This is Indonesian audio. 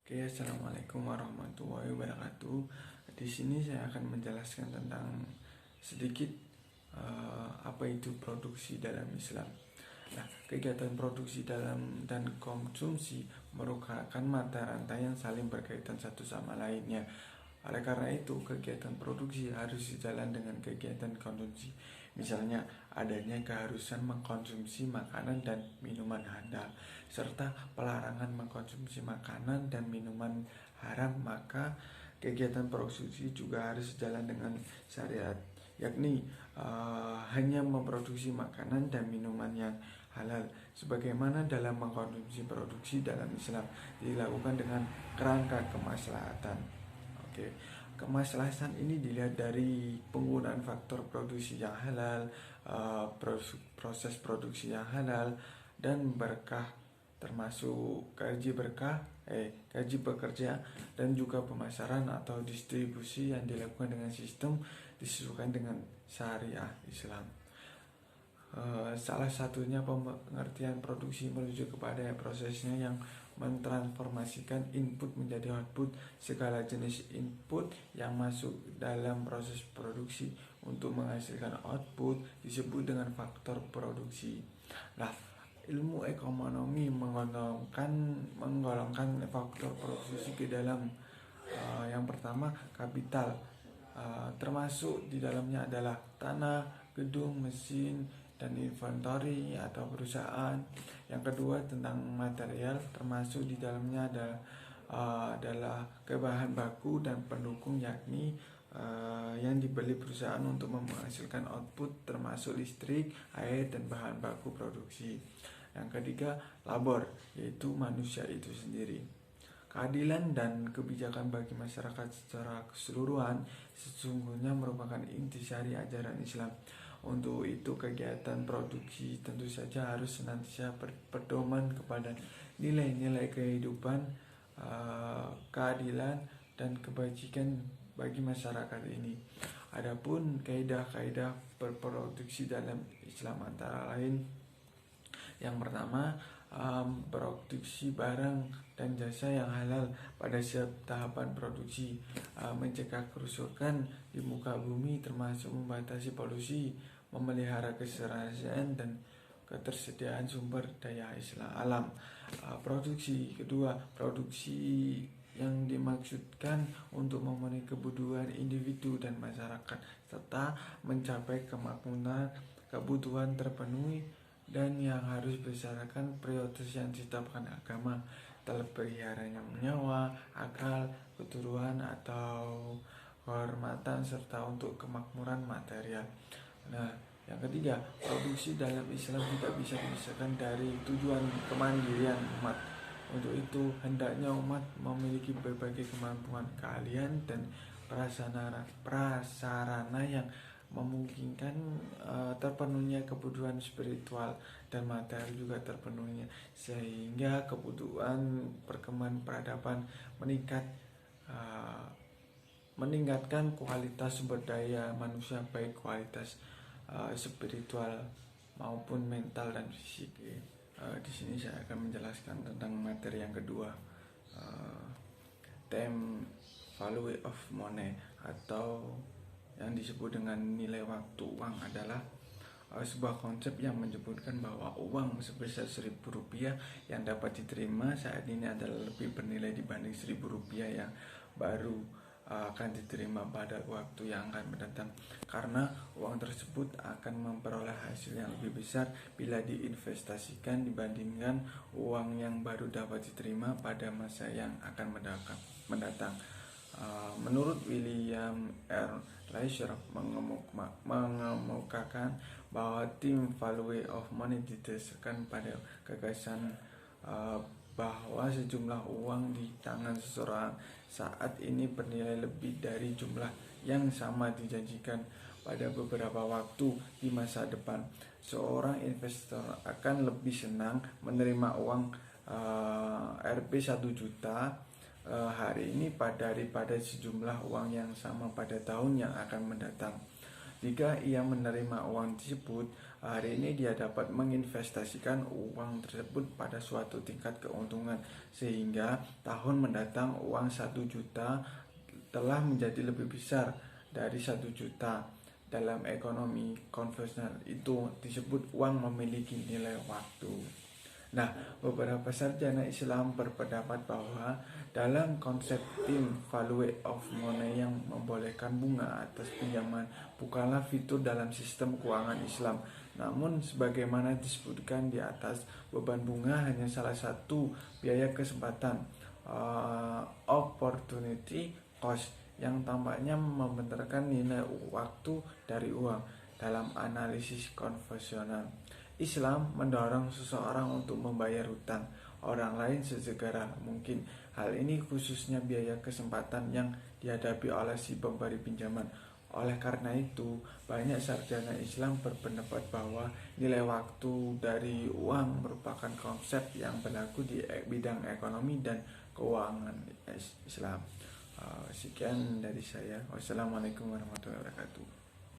Oke, assalamualaikum warahmatullahi wabarakatuh. Di sini saya akan menjelaskan tentang sedikit apa itu produksi dalam Islam. Nah, kegiatan produksi dalam dan konsumsi merupakan mata rantai yang saling berkaitan satu sama lainnya. Oleh karena itu, kegiatan produksi harus sejalan dengan kegiatan konsumsi. Misalnya, adanya keharusan mengkonsumsi makanan dan minuman halal, serta pelarangan mengkonsumsi makanan dan minuman haram, maka kegiatan produksi juga harus sejalan dengan syariat, yakni hanya memproduksi makanan dan minuman yang halal, sebagaimana dalam mengkonsumsi produksi dalam Islam dilakukan dengan kerangka kemaslahatan. Oke, kemaslahatan ini dilihat dari penggunaan faktor produksi yang halal, proses produksi yang halal, dan berkah, termasuk gaji pekerja, dan juga pemasaran atau distribusi yang dilakukan dengan sistem disesuaikan dengan syariah Islam. Salah satunya pengertian produksi merujuk kepada prosesnya yang mentransformasikan input menjadi output. Segala jenis input yang masuk dalam proses produksi untuk menghasilkan output disebut dengan faktor produksi. Nah, ilmu ekonomi menggolongkan faktor produksi ke dalam yang pertama kapital, termasuk di dalamnya adalah tanah, gedung, mesin, dan inventory atau perusahaan. Yang kedua tentang material, termasuk di dalamnya adalah bahan baku dan pendukung, yakni yang dibeli perusahaan untuk menghasilkan output, termasuk listrik, air, dan bahan baku produksi. Yang ketiga labor, yaitu manusia itu sendiri. Keadilan dan kebijakan bagi masyarakat secara keseluruhan sesungguhnya merupakan inti syari ajaran Islam. Untuk itu, kegiatan produksi tentu saja harus senantiasa berpedoman kepada nilai-nilai kehidupan, keadilan, dan kebajikan bagi masyarakat ini. Adapun kaidah-kaidah berproduksi dalam Islam antara lain, yang pertama, produksi barang dan jasa yang halal pada setiap tahapan produksi, mencegah kerusakan di muka bumi, termasuk membatasi polusi, memelihara keserasian dan ketersediaan sumber daya alam. Produksi kedua, produksi yang dimaksudkan untuk memenuhi kebutuhan individu dan masyarakat serta mencapai kemakmuran kebutuhan terpenuhi dan yang harus berdasarkan prioritas yang ditetapkan agama, terpeliharanya nyawa, akal, keturunan atau kehormatan, serta untuk kemakmuran material. Nah, yang ketiga, produksi dalam Islam tidak bisa dipisahkan dari tujuan kemandirian umat. Untuk itu, hendaknya umat memiliki berbagai kemampuan, keahlian, dan prasarana yang memungkinkan terpenuhnya kebutuhan spiritual dan material juga terpenuhnya, sehingga kebutuhan perkembangan peradaban meningkatkan kualitas sumber daya manusia, baik kualitas spiritual maupun mental dan fisik. Di sini saya akan menjelaskan tentang materi yang kedua, time value of money atau yang disebut dengan nilai waktu uang adalah sebuah konsep yang menyebutkan bahwa uang sebesar Rp1.000 yang dapat diterima saat ini adalah lebih bernilai dibanding Rp1.000 yang baru akan diterima pada waktu yang akan mendatang, karena uang tersebut akan memperoleh hasil yang lebih besar bila diinvestasikan dibandingkan uang yang baru dapat diterima pada masa yang akan mendatang. Menurut William R. Leisure mengemukakan bahwa time value of money didasarkan pada gagasan bahwa sejumlah uang di tangan seseorang saat ini bernilai lebih dari jumlah yang sama dijanjikan pada beberapa waktu di masa depan. Seorang investor akan lebih senang menerima uang Rp 1 juta hari ini daripada sejumlah uang yang sama pada tahun yang akan mendatang. Jika ia menerima uang tersebut, hari ini dia dapat menginvestasikan uang tersebut pada suatu tingkat keuntungan, sehingga tahun mendatang uang 1 juta telah menjadi lebih besar dari 1 juta. Dalam ekonomi konvensional itu disebut uang memiliki nilai waktu. Nah, beberapa sarjana Islam berpendapat bahwa dalam konsep tim value of money yang membolehkan bunga atas pinjaman bukanlah fitur dalam sistem keuangan Islam. Namun, sebagaimana disebutkan di atas, beban bunga hanya salah satu biaya kesempatan, opportunity cost, yang tampaknya membenarkan nilai waktu dari uang. Dalam analisis konvensional, Islam mendorong seseorang untuk membayar hutang orang lain sesegera mungkin. Hal ini khususnya biaya kesempatan yang dihadapi oleh si pemberi pinjaman. Oleh karena itu, banyak sarjana Islam berpendapat bahwa nilai waktu dari uang merupakan konsep yang berlaku di bidang ekonomi dan keuangan Islam. Sekian dari saya. Wassalamualaikum warahmatullahi wabarakatuh.